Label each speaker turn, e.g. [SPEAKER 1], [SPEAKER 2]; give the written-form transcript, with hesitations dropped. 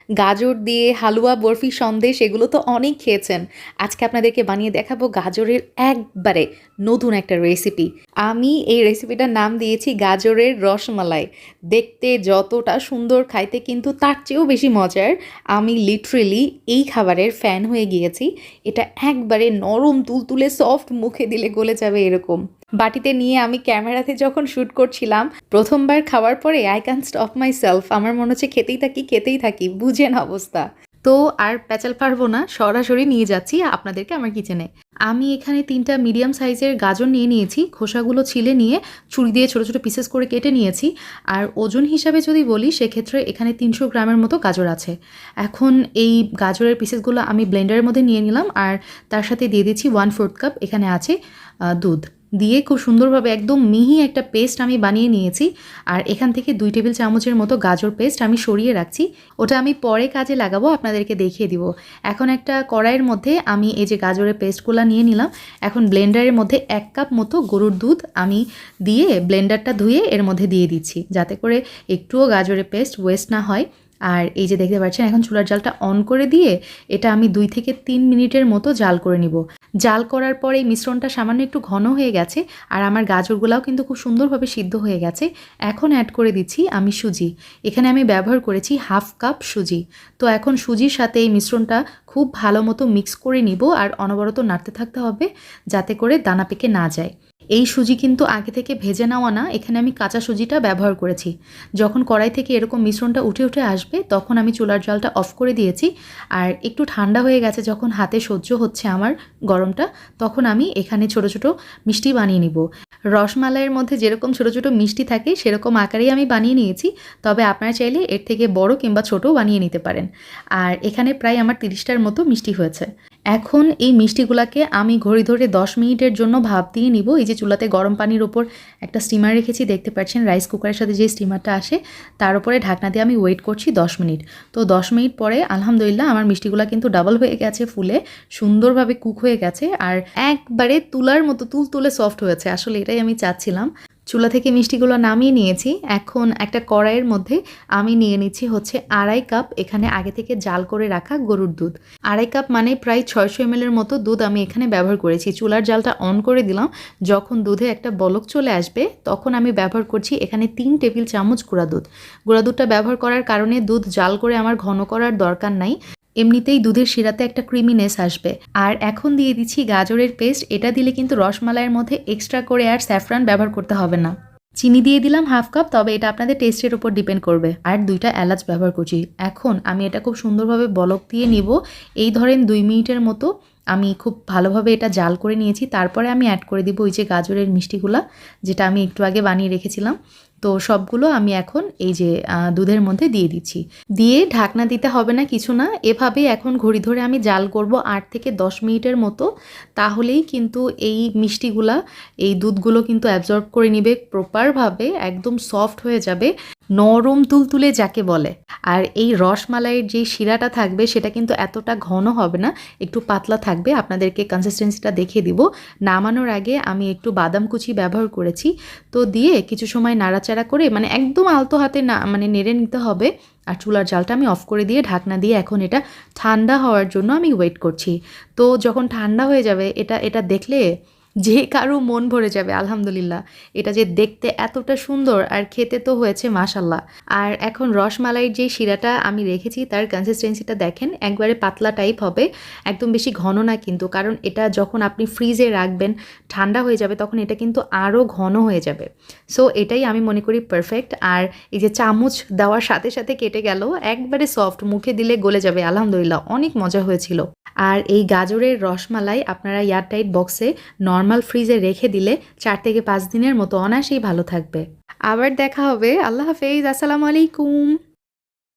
[SPEAKER 1] গাজর দিয়ে হালুয়া, বরফি, সন্দেশ এগুলো তো অনেক খেয়েছেন। আজকে আপনাদেরকে বানিয়ে দেখাবো গাজরের একবারে নতুন একটা রেসিপি। আমি এই রেসিপিটার নাম দিয়েছি গাজরের রসমালাই। দেখতে যতটা সুন্দর, খাইতে কিন্তু তার চেয়েও বেশি মজার। আমি লিটারেলি এই খাবারের ফ্যান হয়ে গিয়েছি। এটা একবারে নরম, তুলতুলে, সফট, মুখে দিলে গলে যাবে এরকম। বাটিতে নিয়ে আমি ক্যামেরাতে যখন শ্যুট করছিলাম, প্রথমবার খাওয়ার পরে I can stop my self. আমার মনে হচ্ছে খেতেই থাকি, বুঝেন অবস্থা। তো আর প্যাচাল পারবো না, সরাসরি নিয়ে যাচ্ছি আপনাদেরকে আমার কিচেনে। আমি এখানে 3টা মিডিয়াম সাইজের গাজর নিয়ে নিয়েছি। খোসাগুলো ছিলে নিয়ে ছুরি দিয়ে ছোট ছোট পিসেস করে কেটে নিয়েছি। আর ওজন হিসাবে যদি বলি, সেক্ষেত্রে এখানে 300 গ্রামের মতো গাজর আছে। এখন এই গাজরের পিসেসগুলো আমি ব্লেন্ডারের মধ্যে নিয়ে নিলাম, আর তার সাথে দিয়ে দিচ্ছি 1/4 কাপ এখানে আছে দুধ। দিয়ে খুব সুন্দরভাবে একদম মিহি একটা পেস্ট আমি বানিয়ে নিয়েছি। আর এখান থেকে 2 টেবিল চামচের মতো গাজর পেস্ট আমি সরিয়ে রাখছি। ওটা আমি পরে কাজে লাগাবো, আপনাদেরকে দেখিয়ে দিব। এখন একটা কড়াইয়ের মধ্যে আমি এই যে গাজরের পেস্টগুলো নিয়ে নিলাম। এখন ব্লেন্ডারের মধ্যে 1 কাপ মতো গরুর দুধ আমি দিয়ে ব্লেন্ডারটা ধুয়ে এর মধ্যে দিয়ে দিচ্ছি, যাতে করে একটুও গাজরের পেস্ট ওয়েস্ট না হয়। আর এই যে দেখতে পাচ্ছেন, এখন চুলার জালটা অন করে দিয়ে এটা আমি 2 থেকে 3 মিনিটের মতো জাল করে নিব। জাল করার পর এই মিশ্রণটা সামান্য একটু ঘন হয়ে গেছে, আর আমার গাজরগুলাও কিন্তু খুব সুন্দরভাবে সিদ্ধ হয়ে গেছে। এখন অ্যাড করে দিচ্ছি আমি সুজি। এখানে আমি ব্যবহার করেছি 1/2 কাপ সুজি। তো এখন সুজির সাথে এই মিশ্রণটা খুব ভালো মতো মিক্স করে নিব, আর অনবরত নাড়তে থাকতে হবে যাতে করে দানা পেকে না যায়। এই সুজি কিন্তু আগে থেকে ভেজে নেওয়া না, এখানে আমি কাঁচা সুজিটা ব্যবহার করেছি। যখন কড়াই থেকে এরকম মিশ্রণটা উঠে উঠে আসবে, তখন আমি চুলার জালটা অফ করে দিয়েছি। আর একটু ঠান্ডা হয়ে গেছে, যখন হাতে সহ্য হচ্ছে আমার গরমটা, তখন আমি এখানে ছোট ছোট মিষ্টি বানিয়ে নিব। রসমালাইয়ের মধ্যে যেরকম ছোট ছোট মিষ্টি থাকে, সেরকম আকারেই আমি বানিয়ে নিয়েছি। তবে আপনারা চাইলে এর থেকে বড় কিংবা ছোটও বানিয়ে নিতে পারেন। আর এখানে প্রায় আমার 30টার মতো মিষ্টি হয়েছে। এখন এই মিষ্টিগুলোকে আমি ঘড়ি ধরে 10 মিনিটের জন্য ভাপ দিয়ে নিব। এই যে চুলাতে গরম পানির ওপর একটা স্টিমার রেখেছি, দেখতে পাচ্ছেন রাইস কুকারের সাথে যে স্টিমারটা আসে, তার উপরে ঢাকনা দিয়ে আমি ওয়েট করছি 10 মিনিট। তো 10 মিনিট পরে আলহামদুলিল্লাহ আমার মিষ্টিগুলো কিন্তু ডাবল হয়ে গেছে, ফুলে সুন্দরভাবে কুক হয়ে গেছে, আর একবারে তুলার মতো তুলতুলে সফট হয়েছে। আসলে এটাই আমি চাচ্ছিলাম। চুলা থেকে মিষ্টিগুলো নামিয়ে নিয়েছি। এখন একটা কড়াইয়ের মধ্যে আমি নিয়ে নিচ্ছি হচ্ছে 2.5 কাপ এখানে আগে থেকে জাল করে রাখা গরুর দুধ। 2.5 কাপ মানে প্রায় 600 ml এর মতো দুধ আমি এখানে ব্যবহার করেছি। চুলার জালটা অন করে দিলাম। যখন দুধে একটা বলক চলে আসবে, তখন আমি ব্যবহার করছি এখানে 3 টেবিল চামচ গুঁড়া দুধ। গুঁড়া দুধটা ব্যবহার করার কারণে দুধ জাল করে আমার ঘন করার দরকার নাই, এমনিতেই দুধের শিরাতে একটা ক্রিমিনেস আসবে। আর এখন দিয়ে দিচ্ছি গাজরের পেস্ট। এটা দিলে কিন্তু রসমালাইয়ের মধ্যে এক্সট্রা করে আর স্যাফরান ব্যবহার করতে হবে না। চিনি দিয়ে দিলাম 1/2 কাপ, তবে এটা আপনাদের টেস্টের উপর ডিপেন্ড করবে। আর 2টা এলাচ ব্যবহার করছি। এখন আমি এটা খুব সুন্দরভাবে বলক দিয়ে নিব। এই ধরেন 2 মিনিটের মতো আমি খুব ভালোভাবে এটা জাল করে নিয়েছি। তারপরে আমি অ্যাড করে দিব ওই যে গাজরের মিষ্টিগুলা, যেটা আমি একটু আগে বানিয়ে রেখেছিলাম। তো সবগুলো আমি এখন এই যে দুধের মধ্যে দিয়ে দিচ্ছি। দিয়ে ঢাকনা দিতে হবে না, কিছু না। এভাবে এখন ঘড়ি ধরে আমি জাল করব 8 থেকে 10 মিনিটের মতো। তাহলেই কিন্তু এই মিষ্টিগুলা, এই দুধগুলো কিন্তু অ্যাবজর্ব করে নিবে প্রপারভাবে, একদম সফট হয়ে যাবে, নরম তুলতুলে যাকে বলে। আর এই রসমালাইয়ের যে শিরাটা থাকবে, সেটা কিন্তু এতটা ঘন হবে না, একটু পাতলা থাকবে। আপনাদেরকে কনসিস্টেন্সিটা দেখিয়ে দিব। নামানোর আগে আমি একটু বাদাম কুচি ব্যবহার করেছি। তো দিয়ে কিছু সময় নাড়াচাড়া করে, মানে একদম আলতো হাতে না, মানে নেড়ে নিতে হবে। আর চুলার জালটা আমি অফ করে দিয়ে ঢাকনা দিয়ে এখন এটা ঠান্ডা হওয়ার জন্য আমি ওয়েট করছি। তো যখন ঠান্ডা হয়ে যাবে, এটা দেখলে যে কারো মন ভরে যাবে আলহামদুলিল্লাহ। এটা যে দেখতে এতটা সুন্দর, আর খেতে তো হয়েছে মাশাল্লাহ। আর এখন রসমালাইয়ের যে শিরাটা আমি রেখেছি, তার কনসিস্টেন্সিটা দেখেন, একবারে পাতলা টাইপ হবে, একদম বেশি ঘন না কিন্তু। কারণ এটা যখন আপনি ফ্রিজে রাখবেন, ঠান্ডা হয়ে যাবে, তখন এটা কিন্তু আরও ঘন হয়ে যাবে। সো এটাই আমি মনে করি পারফেক্ট। আর এই যে চামচ দেওয়ার সাথে সাথে কেটে গেল, একবারে সফট, মুখে দিলে গলে যাবে আলহামদুলিল্লাহ। অনেক মজা হয়েছিল। আর এই গাজরের রসমালাই আপনারা এয়ারটাইট বক্সে নর্মাল ফ্রিজে রেখে দিলে 4 থেকে 5 দিনের মতো অনায়াসেই ভালো থাকবে। আবার দেখা হবে। আল্লাহ হাফেজ। আসসালামু আলাইকুম।